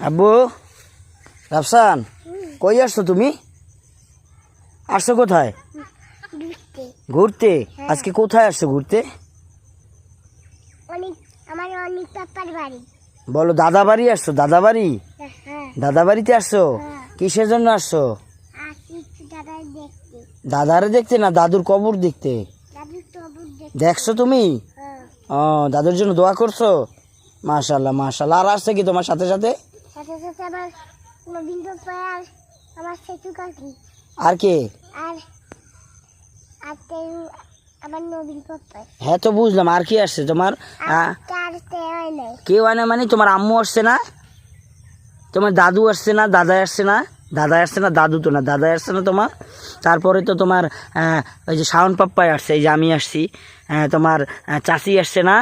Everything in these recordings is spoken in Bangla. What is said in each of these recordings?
আব্বু, রাফসান, কই আসছো তুমি? আসছো কোথায়? ঘুরতে। আজকে কোথায় আসছো ঘুরতে? বলো, দাদা বাড়ি আসছো? দাদা বাড়ি? দাদা বাড়িতে আসছো? কিসের জন্য আসছো? দাদারে দেখতে না দাদুর কবর দেখতে? দেখছো তুমি? ও, দাদুর জন্য দোয়া করছো? মাশাআল্লাহ মাশাআল্লাহ। আর আসছে কি তোমার সাথে সাথে? আর কে? হ্যাঁ তো বুঝলাম, আর কি আসছে তোমার? কেউ হয় না মানে তোমার আম্মু আসছে না? তোমার দাদু আসছে না? দাদা আসছে না? দাদা আসছে না? দাদু তো না, দাদা আসছে না তোমার? তারপরে তো তোমার ওই যে শাওন পাপ্পাই আসছে, এই যে আমি আসছি, তোমার চাচি আসছে না?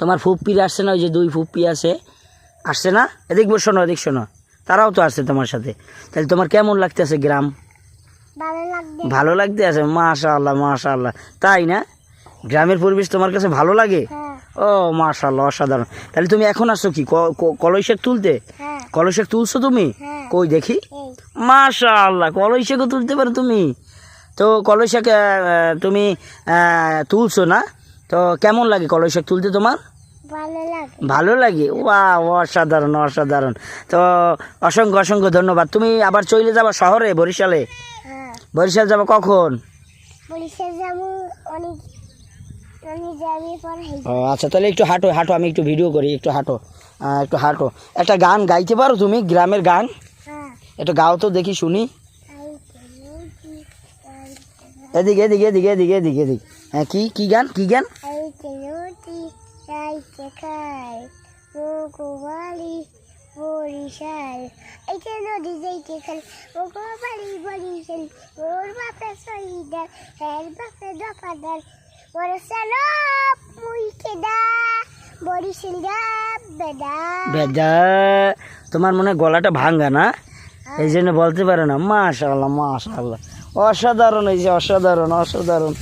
তোমার ফুপ্পির আসছে না? ওই যে দুই ফুপ্পি আছে, আসছে না? এদিক শোনো, এদিক শোনো, তারাও তো আসছে তোমার সাথে। তাহলে তোমার কেমন লাগতেছে গ্রাম? ভালো লাগতে আছে, মাশাআল্লাহ মাশাআল্লাহ। তাই না? গ্রামের পরিবেশ তোমার কাছে ভালো লাগে? ও মাশাআল্লাহ, অসাধারণ। তাহলে তুমি এখন আসছো কি কলই শাক তুলতে? কলই শাক তুলছো তুমি? কই দেখি। মাশাআল্লাহ, কলই শাকও তুলতে পারো তুমি? তো কলই শাক তুমি তুলছো না? তো কেমন লাগে কলই শাক তুলতে তোমার? ভালো লাগে। ওয়াও, অসাধারণ অসাধারণ। তো অসংখ্য অসংখ্য ধন্যবাদ। তুমি আবার চলে যাবা শহরে, বরিশালে? বরিশাল যাবো কখন? ও আচ্ছা, তাহলে একটু হাঁটো হাঁটো, আমি একটু ভিডিও করি, একটু হাঁটো, একটু হাঁটো। একটা গান গাইতে পারো তুমি, গ্রামের গান? একটু গাও তো দেখি, শুনি। এদিকে এদিকে এদিকে এদিকে এদিকে এদিকে। হ্যাঁ, কি কি গান, কি গান? বরিশাল এইটা নদী যাইতে খাল ওগো বাড়ি বরিশাল ওর বাপে শহীদার এর বাপে দফাদার বরিশাল মুইকে দা বরিশাল দা বেদা বেদা। তোমার মনে হয় গলাটা ভাঙ্গা না, এই জন্য বলতে পারো না। মাশাআল্লাহ মাশাআল্লাহ, অসাধারণ, এই যে অসাধারণ অসাধারণ।